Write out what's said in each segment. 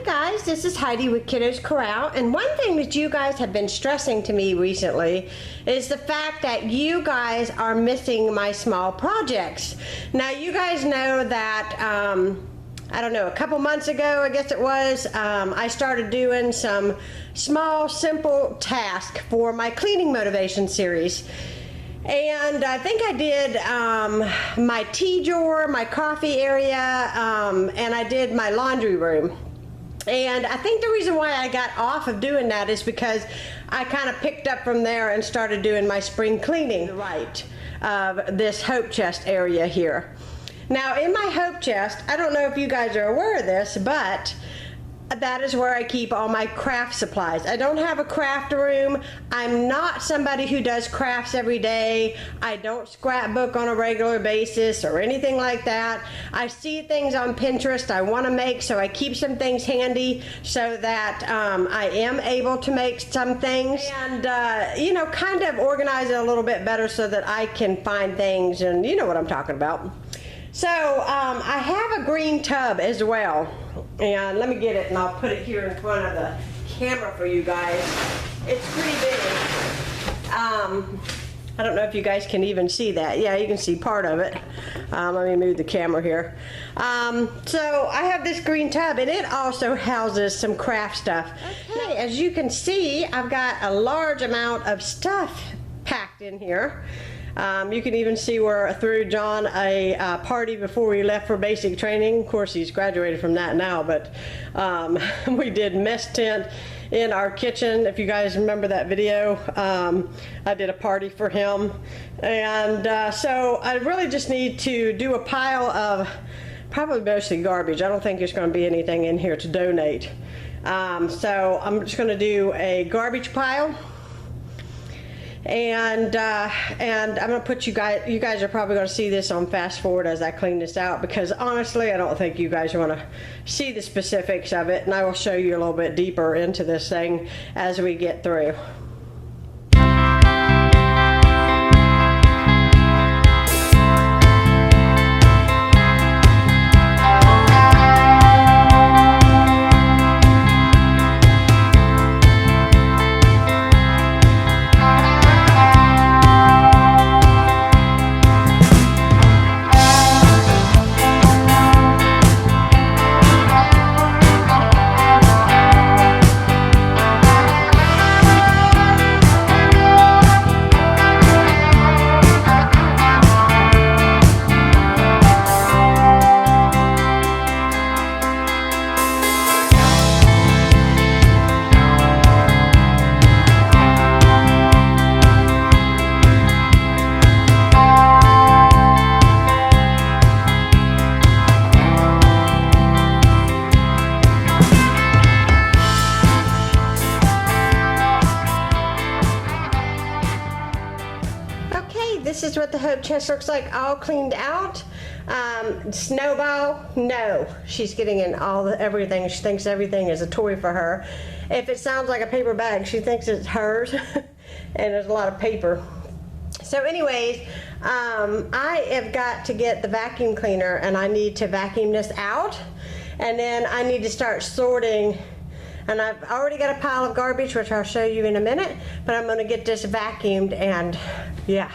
Hi guys, this is Heidi with Kiddos Corral, and one thing that you guys have been stressing to me recently is the fact that you guys are missing my small projects. Now you guys know that I don't know, a couple months ago, I guess it was, I started doing some small, simple tasks for my cleaning motivation series. And I think I did my tea drawer, my coffee area, and I did my laundry room. And I think the reason why I got off of doing that is because I kind of picked up from there and started doing my spring cleaning right of this hope chest area here. Now in my hope chest, I don't know if you guys are aware of this, but that is where I keep all my craft supplies. I don't have a craft room. I'm not somebody who does crafts every day. I don't scrapbook on a regular basis or anything like that. I see things on Pinterest I want to make, so I keep some things handy so that I am able to make some things and you know, kind of organize it a little bit better so that I can find things, and you know what I'm talking about. So I have a green tub as well, and let me get it and I'll put it here in front of the camera for you guys. It's pretty big. I don't know if you guys can even see that. Yeah, you can see part of it. Let me move the camera here. So I have this green tub, and it also houses some craft stuff. Okay, as you can see, I've got a large amount of stuff packed in here. You can even see where I threw John a party before we left for basic training. Of course, he's graduated from that now, but we did mess tent in our kitchen. If you guys remember that video, I did a party for him. And so I really just need to do a pile of probably mostly garbage. I don't think there's going to be anything in here to donate. So I'm just going to do a garbage pile. And I'm gonna put you guys are probably gonna see this on fast forward as I clean this out, because honestly I don't think you guys want to see the specifics of it, and I will show you a little bit deeper into this thing as we get through. This is what the hope chest looks like, all cleaned out. Snowball, no, she's getting in everything. She thinks everything is a toy for her. If it sounds like a paper bag, she thinks it's hers. And there's a lot of paper. So anyways, I have got to get the vacuum cleaner, and I need to vacuum this out, and then I need to start sorting. And I've already got a pile of garbage, which I'll show you in a minute, but I'm going to get this vacuumed. And yeah,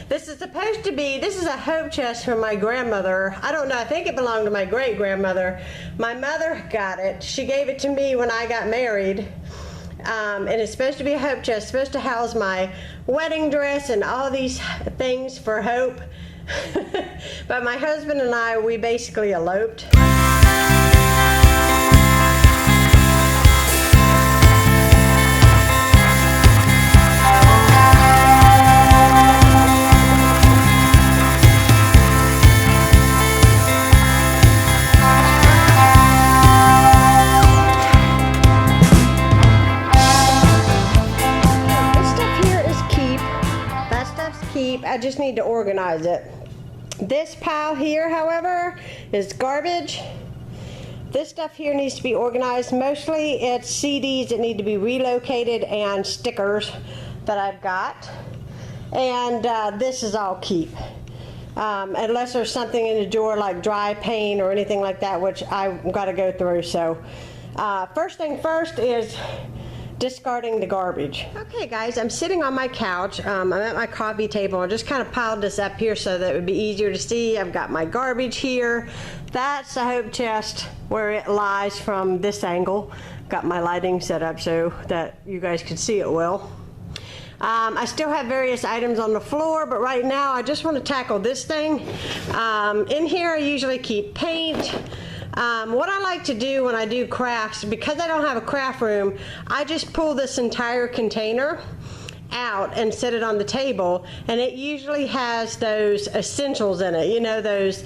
this is supposed to be, this is a hope chest from my grandmother. I don't know, I think it belonged to my great-grandmother. My mother got it. She gave it to me when I got married. And it's supposed to be a hope chest, supposed to house my wedding dress and all these things for Hope. But my husband and I, we basically eloped. I just need to organize it. This pile here, however, is garbage. This stuff here needs to be organized. Mostly it's CDs that need to be relocated and stickers that I've got. And this is all keep. Unless there's something in the drawer like dry paint or anything like that, which I've got to go through. So first thing first is discarding the garbage. Okay guys, I'm sitting on my couch. I'm at my coffee table. I just kind of piled this up here so that it would be easier to see. I've got my garbage here. That's the hope chest where it lies from this angle. Got my lighting set up so that you guys can see it well. I still have various items on the floor, but right now I just want to tackle this thing. In here I usually keep paint. What I like to do when I do crafts, because I don't have a craft room, I just pull this entire container out and set it on the table, and it usually has those essentials in it, you know, those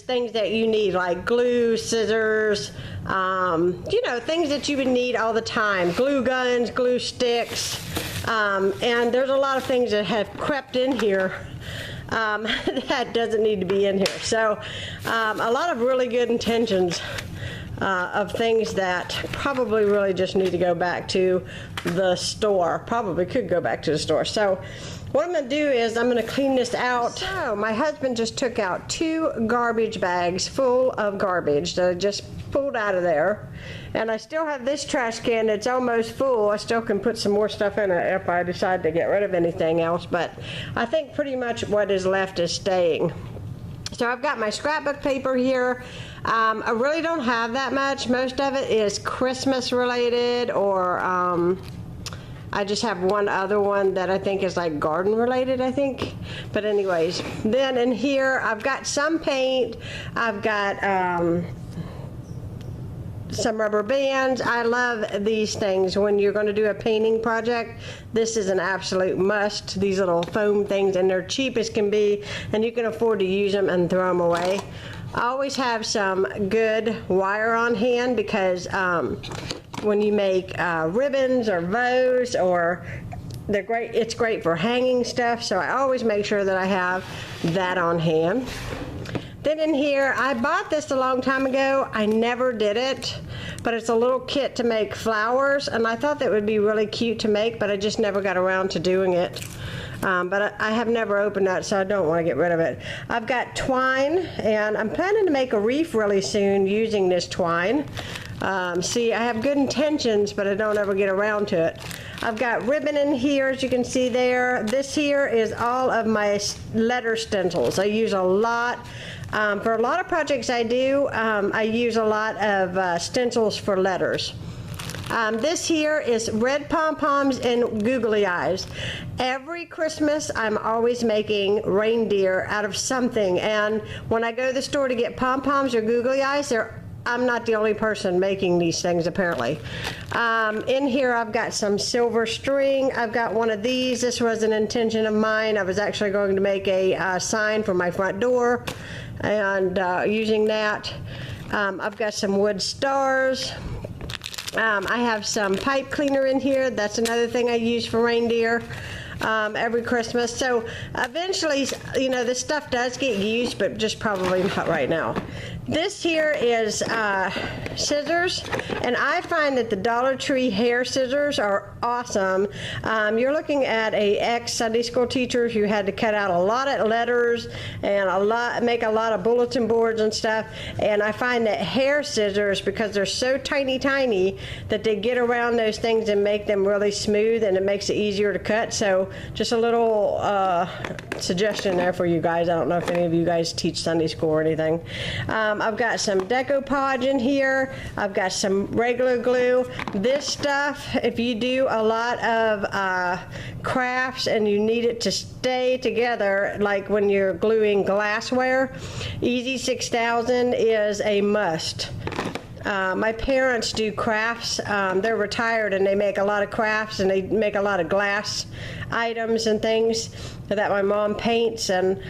things that you need, like glue, scissors, you know, things that you would need all the time, glue guns, glue sticks, and there's a lot of things that have crept in here that doesn't need to be in here. So a lot of really good intentions of things that probably really just need to go back to the store. Probably could go back to the store. So what I'm going to do is I'm going to clean this out. So my husband just took out 2 garbage bags full of garbage that I just pulled out of there. And I still have this trash can that's almost full. I still can put some more stuff in it if I decide to get rid of anything else, but I think pretty much what is left is staying. So I've got my scrapbook paper here. I really don't have that much. Most of it is Christmas related, or I just have one other one that I think is like garden related, I think. But anyways, then in here I've got some paint. I've got some rubber bands. I love these things when you're going to do a painting project. This is an absolute must. These little foam things, and they're cheap as can be, and you can afford to use them and throw them away. I always have some good wire on hand because when you make ribbons or bows, or they're great, it's great for hanging stuff, so I always make sure that I have that on hand. Then in here, I bought this a long time ago. I never did it, but it's a little kit to make flowers, and I thought that would be really cute to make, but I just never got around to doing it. But I have never opened that, so I don't want to get rid of it. I've got twine, and I'm planning to make a wreath really soon using this twine. See, I have good intentions, but I don't ever get around to it. I've got ribbon in here, as you can see there. This here is all of my letter stencils. I use a lot. For a lot of projects I do, I use a lot of stencils for letters. This here is red pom-poms and googly eyes. Every Christmas I'm always making reindeer out of something, and when I go to the store to get pom-poms or googly eyes, I'm not the only person making these things apparently. In here I've got some silver string. I've got one of these. This was an intention of mine. I was actually going to make a sign for my front door, and using that. I've got some wood stars. I have some pipe cleaner in here. That's another thing I use for reindeer every Christmas. So eventually, you know, this stuff does get used, but just probably not right now. This here is scissors, and I find that the Dollar Tree hair scissors are awesome. You're looking at a ex-Sunday school teacher who had to cut out a lot of letters and make a lot of bulletin boards and stuff, and I find that hair scissors, because they're so tiny that they get around those things and make them really smooth, and it makes it easier to cut. So just a little suggestion there for you guys. I don't know if any of you guys teach Sunday school or anything. I've got some decoupage in here. I've got some regular glue. This stuff, if you do a lot of crafts and you need it to stay together, like when you're gluing glassware, Easy 6000 is a must. My parents do crafts. They're retired, and they make a lot of crafts, and they make a lot of glass items and things that my mom paints, and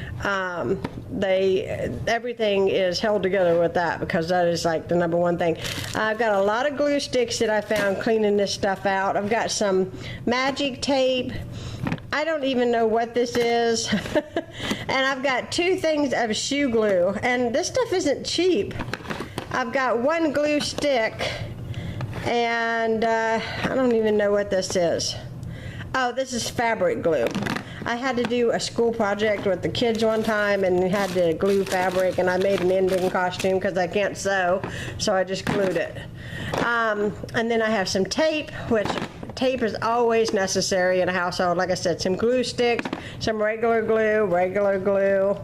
everything is held together with that, because that is like the #1 thing. I've got a lot of glue sticks that I found cleaning this stuff out. I've got some magic tape. I don't even know what this is. And I've got 2 things of shoe glue, and this stuff isn't cheap. I've got 1 glue stick, and I don't even know what this is. Oh, this is fabric glue. I had to do a school project with the kids one time and had to glue fabric, and I made an Indian costume because I can't sew, so I just glued it. And then I have some tape, which tape is always necessary in a household. Like I said, some glue sticks, some regular glue,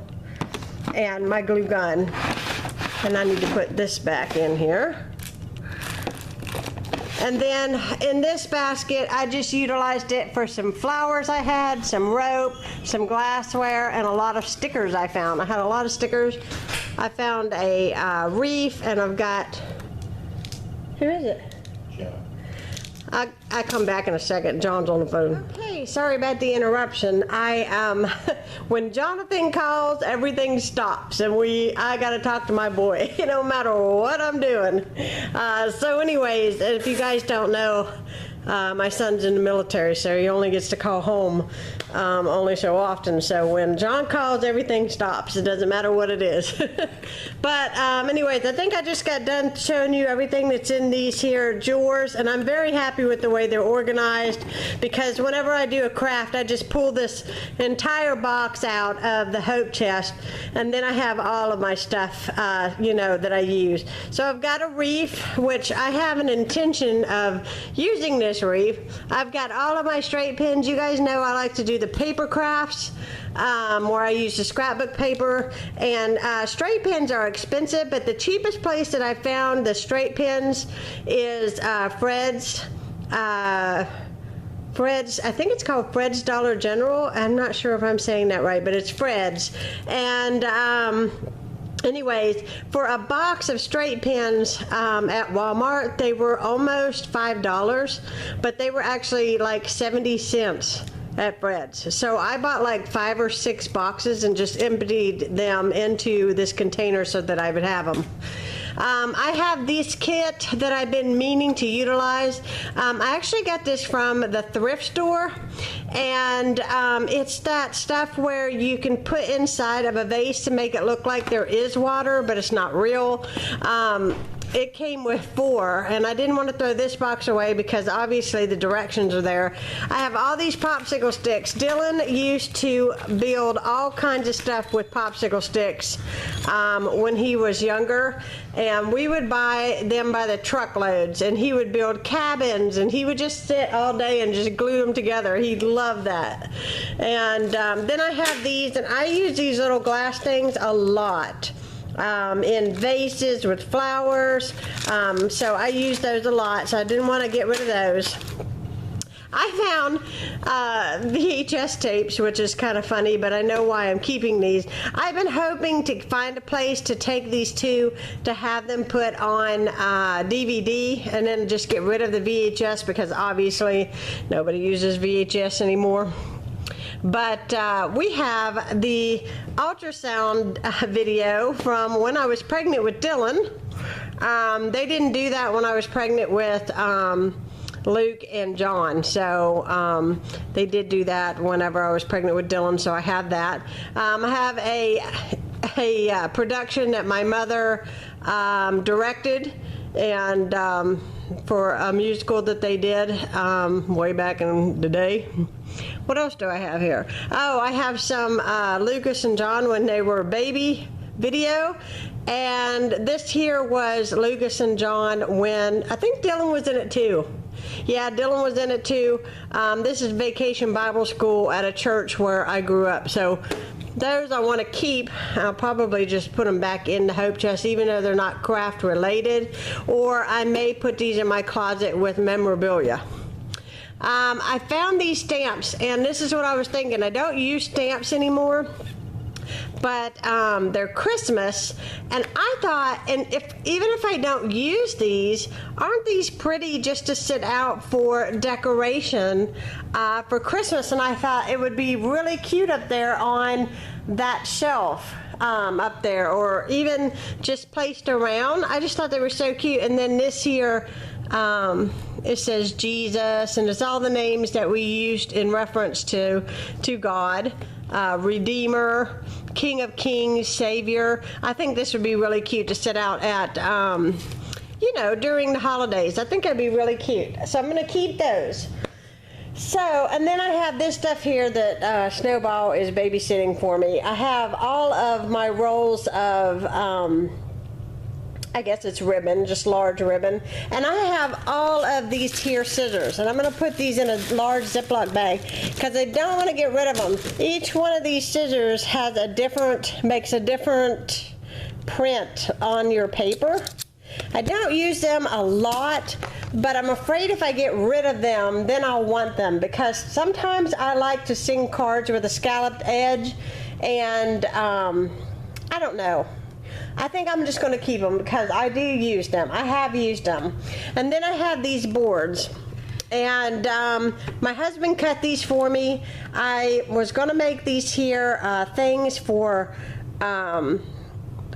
and my glue gun. And I need to put this back in here. And then in this basket, I just utilized it for some flowers I had, some rope, some glassware, and a lot of stickers I found. I had a lot of stickers. I found a wreath, and I've got, who is it? Yeah. I come back in a second. John's on the phone. Okay, sorry about the interruption. When Jonathan calls, everything stops, and I gotta talk to my boy, no matter what I'm doing. So anyways, if you guys don't know, my son's in the military, so he only gets to call home only so often. So when John calls, everything stops. It doesn't matter what it is. But anyways, I think I just got done showing you everything that's in these here drawers, and I'm very happy with the way they're organized, because whenever I do a craft, I just pull this entire box out of the hope chest, and then I have all of my stuff, that I use. So I've got a wreath, which I have an intention of using this wreath. I've got all of my straight pins. You guys know I like to do the paper crafts, where I use the scrapbook paper, and straight pins are expensive, but the cheapest place that I found the straight pins is Fred's. Fred's, I think it's called Fred's Dollar General. I'm not sure if I'm saying that right, but it's Fred's. And anyways, for a box of straight pins at Walmart, they were almost $5, but they were actually like 70 cents at Fred's. So I bought like 5 or 6 boxes and just emptied them into this container so that I would have them. I have this kit that I've been meaning to utilize. I actually got this from the thrift store, and it's that stuff where you can put inside of a vase to make it look like there is water, but it's not real. It came with 4, and I didn't want to throw this box away because obviously the directions are there. I have all these popsicle sticks. Dylan used to build all kinds of stuff with popsicle sticks when he was younger, and we would buy them by the truckloads, and he would build cabins, and he would just sit all day and just glue them together. He loved that. And then I have these, and I use these little glass things a lot. In vases with flowers, so I use those a lot, so I didn't want to get rid of those. I found VHS tapes, which is kind of funny, but I know why I'm keeping these. I've been hoping to find a place to take these to have them put on DVD, and then just get rid of the VHS, because obviously nobody uses VHS anymore. But we have the ultrasound video from when I was pregnant with Dylan. They didn't do that when I was pregnant with Luke and John. So they did do that whenever I was pregnant with Dylan, so I have that. I have a production that my mother directed, and for a musical that they did way back in the day. What else do I have here? Oh, I have some Lucas and John when they were baby video, and this here was Lucas and John when, I think Dylan was in it too. Yeah, Dylan was in it too. This is Vacation Bible School at a church where I grew up. So those I want to keep. I'll probably just put them back in the hope chest, even though they're not craft related, or I may put these in my closet with memorabilia. I found these stamps, and this is what I was thinking. I don't use stamps anymore, but they're Christmas, and I thought, and even if I don't use these, aren't these pretty just to sit out for decoration for Christmas? And I thought it would be really cute up there on that shelf up there, or even just placed around. I just thought they were so cute. And then this here, it says Jesus, and it's all the names that we used in reference to God. Redeemer, King of Kings, Savior. I think this would be really cute to sit out at, during the holidays. I think it'd be really cute. So I'm going to keep those. So, and then I have this stuff here that Snowball is babysitting for me. I have all of my rolls of, I guess it's ribbon, just large ribbon. And I have all of these here scissors. And I'm going to put these in a large Ziploc bag because I don't want to get rid of them. Each one of these scissors has makes a different print on your paper. I don't use them a lot, but I'm afraid if I get rid of them, then I'll want them, because sometimes I like to sing cards with a scalloped edge, and I don't know. I think I'm just going to keep them because I do use them. I have used them. And then I have these boards. And my husband cut these for me. I was going to make these here things for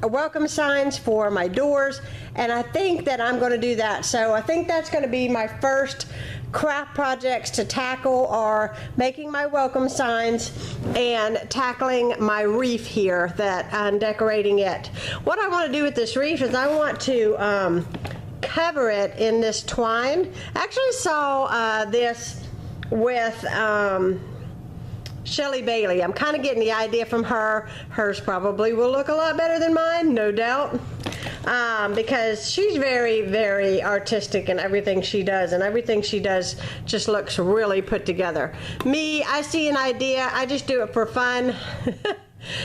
welcome signs for my doors, and I think that I'm going to do that. So I think that's going to be my first craft projects to tackle, are making my welcome signs and tackling my wreath here that I'm decorating it. What I want to do with this wreath is I want to cover it in this twine. I actually saw this with Shelly Bailey. I'm kind of getting the idea from her. Hers probably will look a lot better than mine, no doubt, because she's very, very artistic in everything she does, and everything she does just looks really put together. Me, I see an idea, I just do it for fun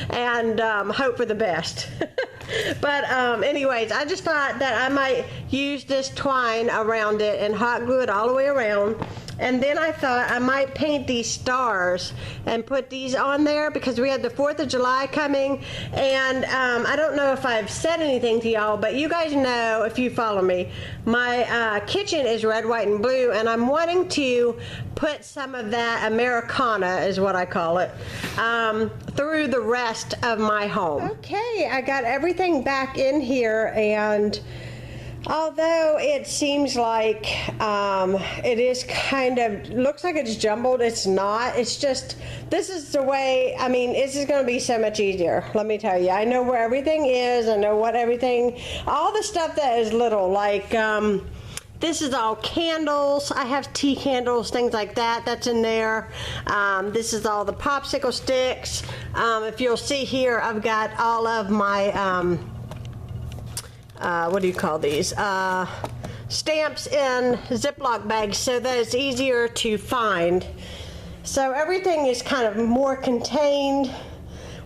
and hope for the best. But anyways, I just thought that I might use this twine around it and hot glue it all the way around. And then I thought I might paint these stars and put these on there because we had the 4th of July coming. And I don't know if I've said anything to y'all, but you guys know, if you follow me, my kitchen is red, white, and blue, and I'm wanting to put some of that Americana, is what I call it, through the rest of my home. Okay, I got everything back in here, and although it seems like it is kind of, looks like it's jumbled, it's not. It's just, this is the way, I mean, this is going to be so much easier, let me tell you. I know where everything is, I know what everything, all the stuff that is little, like, this is all candles. I have tea candles, things like that, that's in there. This is all the Popsicle Sticks. If you'll see here, I've got all of my, what do you call these? Stamps in Ziploc bags so that it's easier to find. So everything is kind of more contained.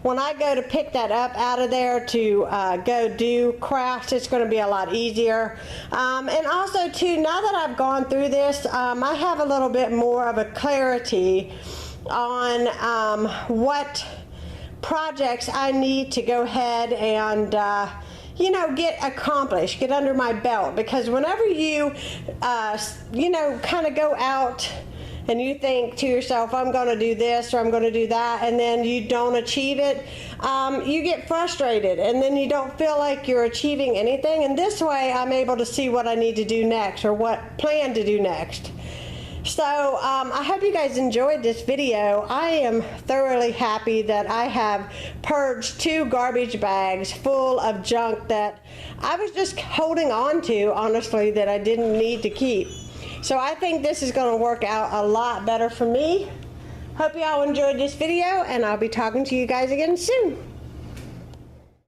When I go to pick that up out of there to go do crafts, it's going to be a lot easier. And also too, now that I've gone through this, I have a little bit more of a clarity on what projects I need to go ahead and you know, get accomplished, get under my belt. Because whenever you, you know, kind of go out and you think to yourself, I'm going to do this or I'm going to do that, and then you don't achieve it, you get frustrated, and then you don't feel like you're achieving anything. And this way, I'm able to see what I need to do next, or what plan to do next. So I hope you guys enjoyed this video. I am thoroughly happy that I have purged 2 garbage bags full of junk that I was just holding on to, honestly, that I didn't need to keep. So I think this is going to work out a lot better for me. Hope you all enjoyed this video, and I'll be talking to you guys again soon.